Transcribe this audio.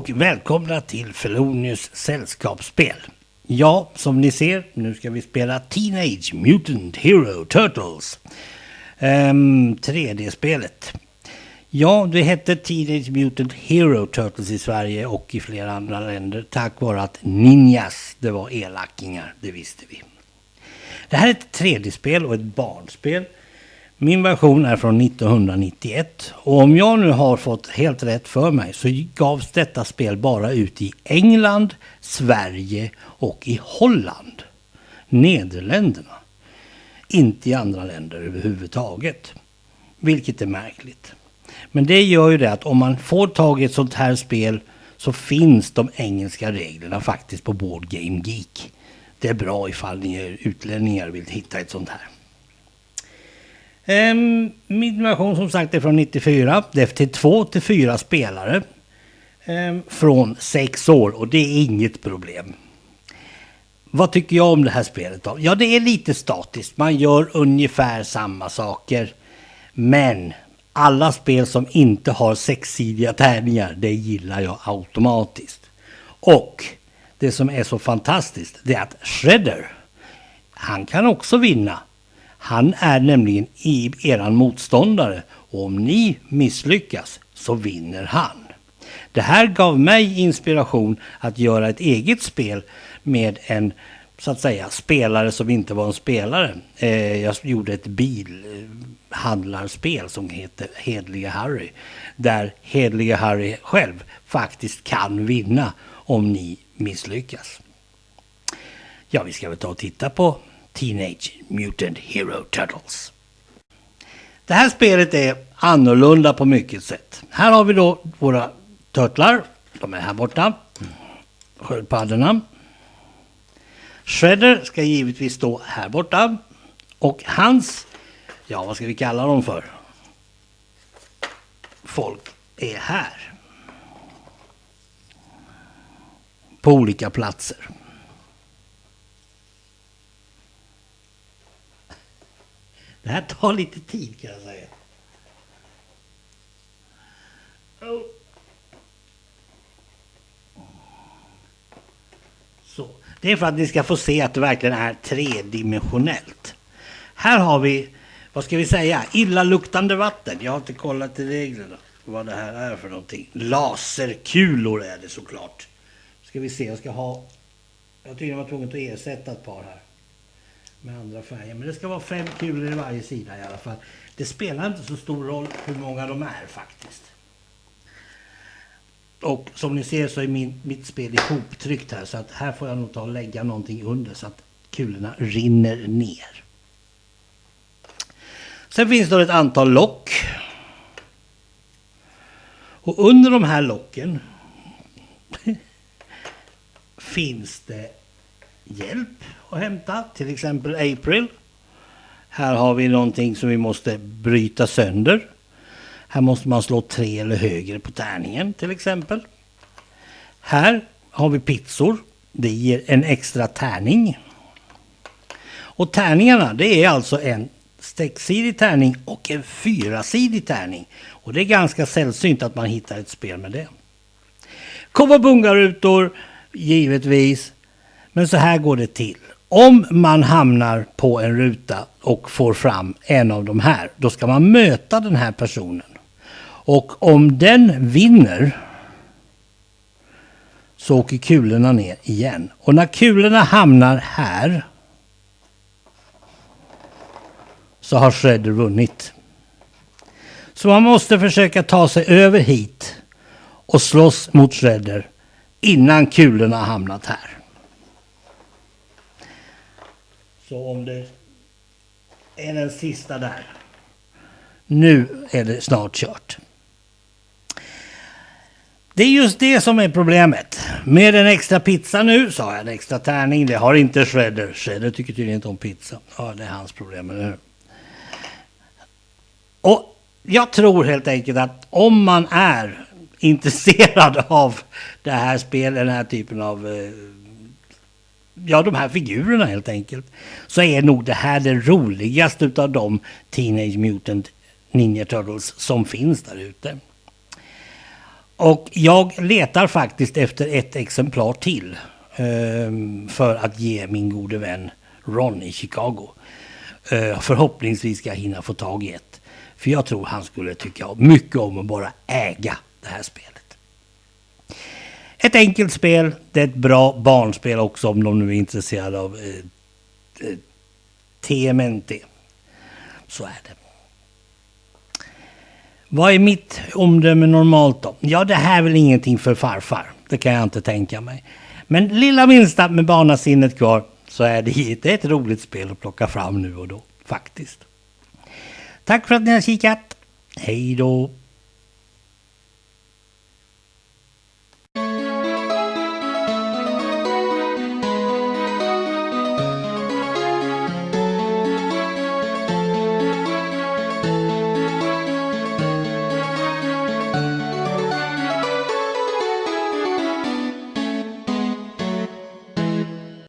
och välkomna till Felonius sällskapsspel. Ja, som ni ser, nu ska vi spela Teenage Mutant Hero Turtles. 3D-spelet. Ja, det hette Teenage Mutant Hero Turtles i Sverige och i flera andra länder tack vare att ninjas, det var elakingar, det visste vi. Det här är ett 3D-spel och ett barnspel. Min version är från 1991 och om jag nu har fått helt rätt för mig så gavs detta spel bara ut i England, Sverige och i Holland, Nederländerna. Inte i andra länder överhuvudtaget, vilket är märkligt. Men det gör ju det att om man får tag i ett sånt här spel så finns de engelska reglerna faktiskt på Board Game Geek. Det är bra ifall ni är utlänningar och vill hitta ett sånt här. Min version som sagt är från 94. Det är till 2-4 spelare. Från 6 år och det är inget problem. Vad tycker jag om det här spelet då? Ja, det är lite statiskt. Man gör ungefär samma saker. Men alla spel som inte har 6-sidiga tärningar, det gillar jag automatiskt. Och det som är så fantastiskt, det är att Shredder, han kan också vinna. Han är nämligen eran motståndare och om ni misslyckas så vinner han. Det här gav mig inspiration att göra ett eget spel med en så att säga spelare som inte var en spelare. Jag gjorde ett bilhandlarspel som heter Hedliga Harry. Där Hedliga Harry själv faktiskt kan vinna om ni misslyckas. Ja, vi ska väl ta och titta på Teenage Mutant Hero Turtles. Det här spelet är annorlunda på mycket sätt. Här har vi då våra turtlar. De är här borta. Sköldpaddorna. Shredder ska givetvis stå här borta. Och hans, ja vad ska vi kalla dem för? Folk är här. På olika platser. Det här tar lite tid kan jag säga. Så. Det är för att ni ska få se att det verkligen är tredimensionellt. Här har vi, vad ska vi säga, illaluktande vatten. Jag har inte kollat i reglerna vad det här är för någonting. Laserkulor är det såklart. Ska vi se, jag tycker jag var tvungen att ersätta ett par här med andra färger. Men det ska vara 5 kulor i varje sida i alla fall. Det spelar inte så stor roll hur många de är faktiskt. Och som ni ser så är mitt spel ihoptryckt här. Så att här får jag nog ta och lägga någonting under så att kulorna rinner ner. Sen finns det ett antal lock. Och under de här locken finns det hjälp att hämta, till exempel April. Här har vi någonting som vi måste bryta sönder. Här måste man slå 3 eller högre på tärningen till exempel. Här har vi pizzor. Det ger en extra tärning. Och tärningarna, det är alltså en 6-sidig tärning och en 4-sidig tärning. Och det är ganska sällsynt att man hittar ett spel med det. Kobabungarutor, givetvis. Men så här går det till. Om man hamnar på en ruta och får fram en av de här, då ska man möta den här personen. Och om den vinner så åker kulorna ner igen. Och när kulorna hamnar här så har Shredder vunnit. Så man måste försöka ta sig över hit och slåss mot Shredder innan kulorna har hamnat här. Så om det är den sista där. Nu är det snart kört. Det är just det som är problemet. Med en extra pizza nu så har jag en extra tärning. Det har inte Shredder. Shredder tycker tydligen inte om pizza. Ja, det är hans problem nu. Och jag tror helt enkelt att om man är intresserad av det här spelet, den här typen av de här figurerna helt enkelt, så är nog det här det roligaste utav de Teenage Mutant Ninja Turtles som finns där ute. Och jag letar faktiskt efter ett exemplar till för att ge min gode vän Ron i Chicago. Förhoppningsvis ska jag hinna få tag i ett. För jag tror han skulle tycka mycket om att bara äga det här spelet. Ett enkelt spel, det är ett bra barnspel också om de nu är intresserade av TMNT. Så är det. Vad är mitt omdöme normalt då? Ja, det här är väl ingenting för farfar. Det kan jag inte tänka mig. Men lilla minsta med barnasinnet kvar så är det ett roligt spel att plocka fram nu och då. Faktiskt. Tack för att ni har kikat. Hej då!